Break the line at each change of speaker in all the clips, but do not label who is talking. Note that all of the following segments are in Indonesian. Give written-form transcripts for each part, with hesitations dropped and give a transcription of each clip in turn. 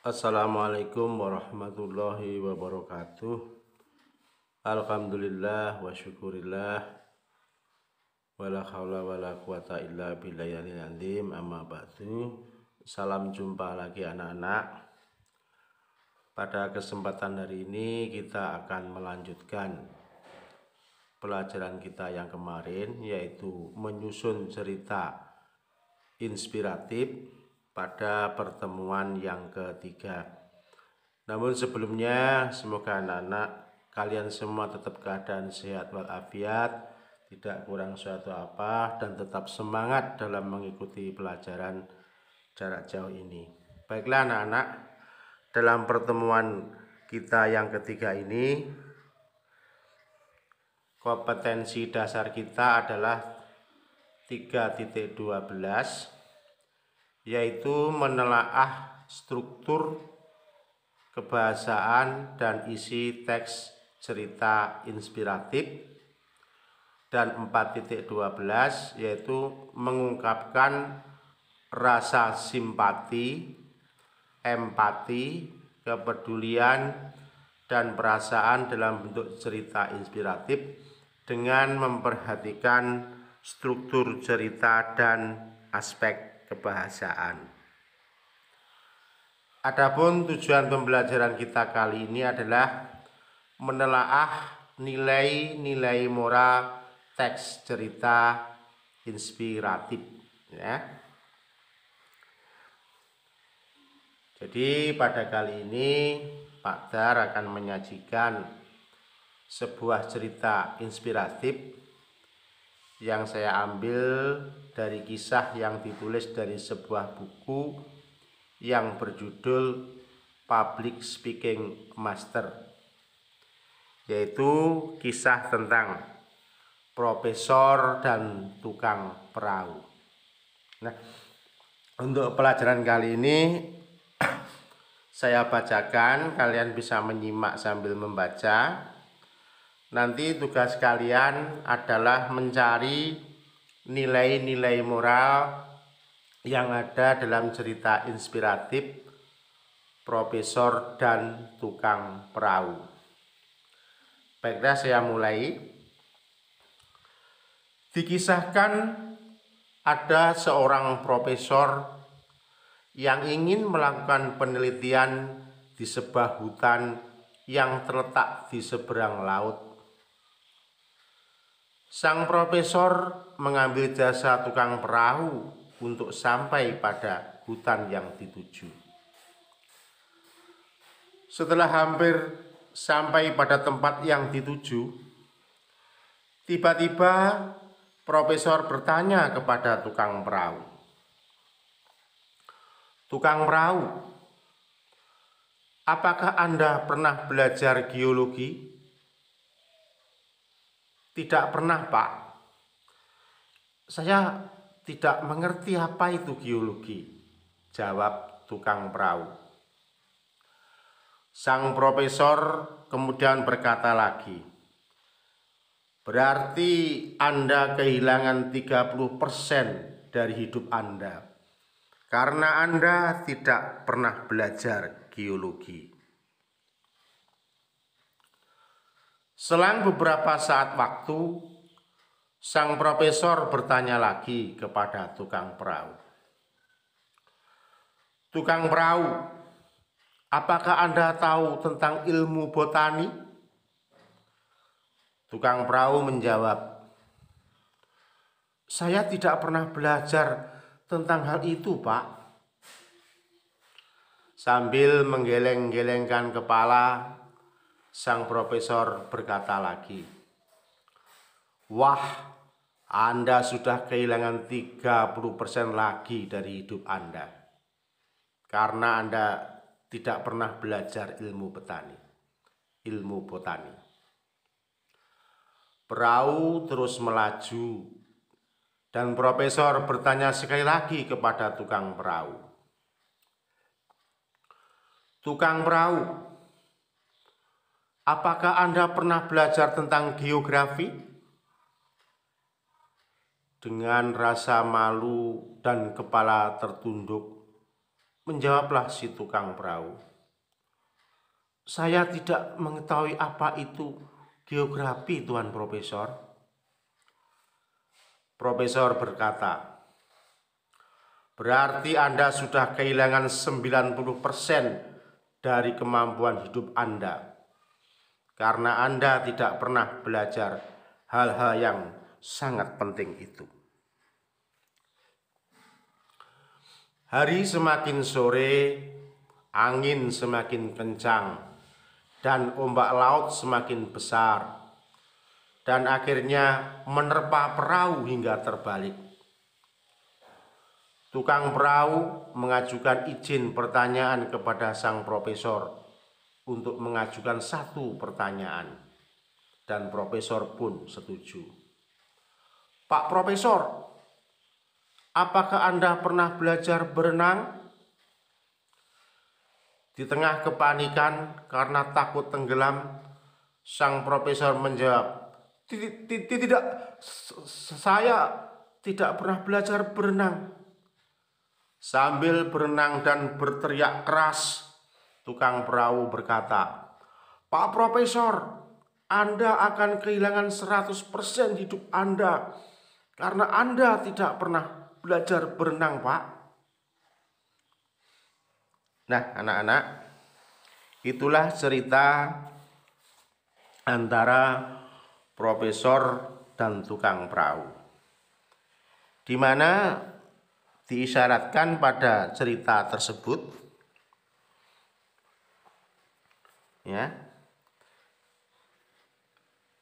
Assalamualaikum warahmatullahi wabarakatuh. Alhamdulillah wa syukurillah wala haula wala quwata illa billahil azim, amma ba'du. Salam jumpa lagi anak-anak. Pada kesempatan hari ini kita akan melanjutkan pelajaran kita yang kemarin, yaitu menyusun cerita inspiratif pada pertemuan yang ketiga. Namun sebelumnya, semoga anak-anak kalian semua tetap keadaan sehat walafiat, tidak kurang suatu apa, dan tetap semangat dalam mengikuti pelajaran jarak jauh ini. Baiklah anak-anak, dalam pertemuan kita yang ketiga ini, kompetensi dasar kita adalah 3.12, yaitu menelaah struktur kebahasaan dan isi teks cerita inspiratif, dan 4.12 yaitu mengungkapkan rasa simpati, empati, kepedulian, dan perasaan dalam bentuk cerita inspiratif dengan memperhatikan struktur cerita dan aspek kebahasaan. Adapun tujuan pembelajaran kita kali ini adalah menelaah nilai-nilai moral teks cerita inspiratif, ya. Jadi pada kali ini Pak Dar akan menyajikan sebuah cerita inspiratif yang saya ambil dari kisah yang ditulis dari sebuah buku yang berjudul Public Speaking Master, yaitu kisah tentang profesor dan tukang perahu. Nah, untuk pelajaran kali ini saya bacakan, kalian bisa menyimak sambil membaca. Nanti tugas kalian adalah mencari nilai-nilai moral yang ada dalam cerita inspiratif Profesor dan Tukang Perahu. Baiklah, saya mulai. Dikisahkan ada seorang profesor yang ingin melakukan penelitian di sebuah hutan yang terletak di seberang laut. Sang profesor mengambil jasa tukang perahu untuk sampai pada hutan yang dituju. Setelah hampir sampai pada tempat yang dituju, tiba-tiba profesor bertanya kepada tukang perahu, "Tukang perahu, apakah Anda pernah belajar geologi?" "Tidak pernah, Pak. Saya tidak mengerti apa itu geologi," jawab tukang perahu. Sang profesor kemudian berkata lagi, "Berarti Anda kehilangan 30% dari hidup Anda karena Anda tidak pernah belajar geologi." Selang beberapa saat waktu, sang profesor bertanya lagi kepada tukang perahu, "Tukang perahu, apakah Anda tahu tentang ilmu botani?" Tukang perahu menjawab, "Saya tidak pernah belajar tentang hal itu, Pak." Sambil menggeleng-gelengkan kepala, sang profesor berkata lagi, "Wah, Anda sudah kehilangan 30% lagi dari hidup Anda karena Anda tidak pernah belajar ilmu botani. Perahu terus melaju dan profesor bertanya sekali lagi kepada tukang perahu, "Tukang perahu, apakah Anda pernah belajar tentang geografi?" Dengan rasa malu dan kepala tertunduk, Menjawablah si tukang perahu, "Saya tidak mengetahui apa itu geografi, Tuan Profesor." Profesor berkata, "Berarti Anda sudah kehilangan 90% dari kemampuan hidup Anda, karena Anda tidak pernah belajar hal-hal yang sangat penting itu." Hari semakin sore, angin semakin kencang, dan ombak laut semakin besar, dan akhirnya menerpa perahu hingga terbalik. Tukang perahu mengajukan izin pertanyaan kepada sang profesor untuk mengajukan satu pertanyaan, dan profesor pun setuju. "Pak Profesor, apakah Anda pernah belajar berenang?" Di tengah kepanikan karena takut tenggelam, sang profesor menjawab, "Tidak, saya tidak pernah belajar berenang." Sambil berenang dan berteriak keras, tukang perahu berkata, "Pak Profesor, Anda akan kehilangan 100% hidup Anda karena Anda tidak pernah belajar berenang, Pak." Nah, anak-anak, itulah cerita antara profesor dan tukang perahu, di mana diisyaratkan pada cerita tersebut, ya,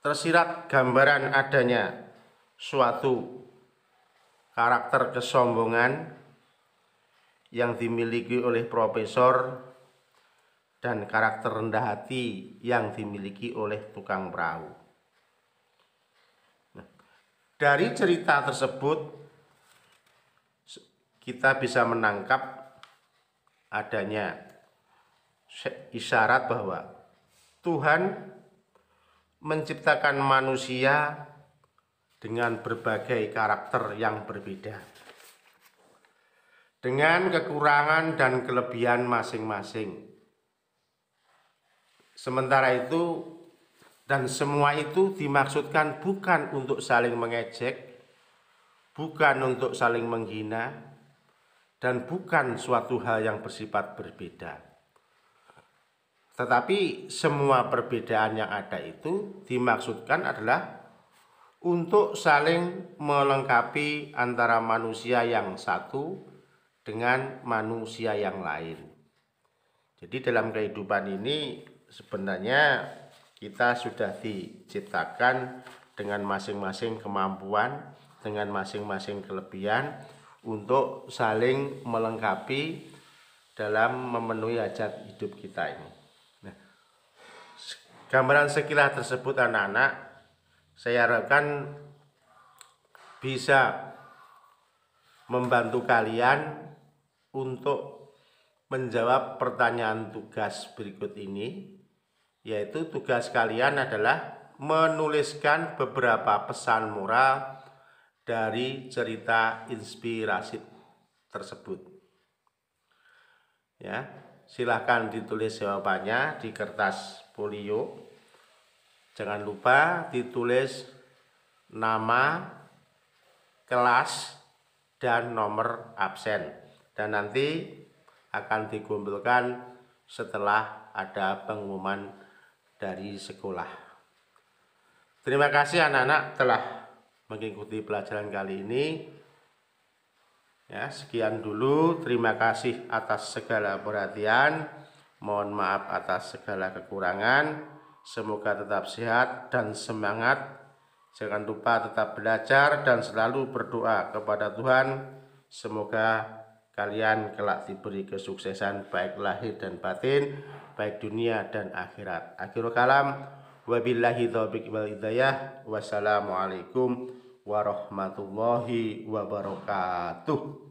tersirat gambaran adanya suatu karakter kesombongan yang dimiliki oleh profesor dan karakter rendah hati yang dimiliki oleh tukang perahu. Nah, dari cerita tersebut kita bisa menangkap adanya isyarat bahwa Tuhan menciptakan manusia dengan berbagai karakter yang berbeda, dengan kekurangan dan kelebihan masing-masing. Sementara itu, dan semua itu dimaksudkan bukan untuk saling mengejek, bukan untuk saling menghina, dan bukan suatu hal yang bersifat berbeda. Tetapi semua perbedaan yang ada itu dimaksudkan adalah untuk saling melengkapi antara manusia yang satu dengan manusia yang lain. Jadi dalam kehidupan ini sebenarnya kita sudah diciptakan dengan masing-masing kemampuan, dengan masing-masing kelebihan untuk saling melengkapi dalam memenuhi hajat hidup kita ini. Nah, gambaran sekilas tersebut anak-anak, saya harapkan bisa membantu kalian untuk menjawab pertanyaan tugas berikut ini, yaitu tugas kalian adalah menuliskan beberapa pesan moral dari cerita inspirasi tersebut. Ya, silahkan ditulis jawabannya di kertas folio. Jangan lupa ditulis nama, kelas, dan nomor absen, dan nanti akan dikumpulkan setelah ada pengumuman dari sekolah. Terima kasih anak-anak telah mengikuti pelajaran kali ini. Ya, sekian dulu. Terima kasih atas segala perhatian. Mohon maaf atas segala kekurangan. Semoga tetap sehat dan semangat. Jangan lupa tetap belajar dan selalu berdoa kepada Tuhan. Semoga kalian kelak diberi kesuksesan baik lahir dan batin, baik dunia dan akhirat. Akhirul kalam, wabillahi taufiq wal hidayah. Wassalamualaikum warahmatullahi wabarakatuh.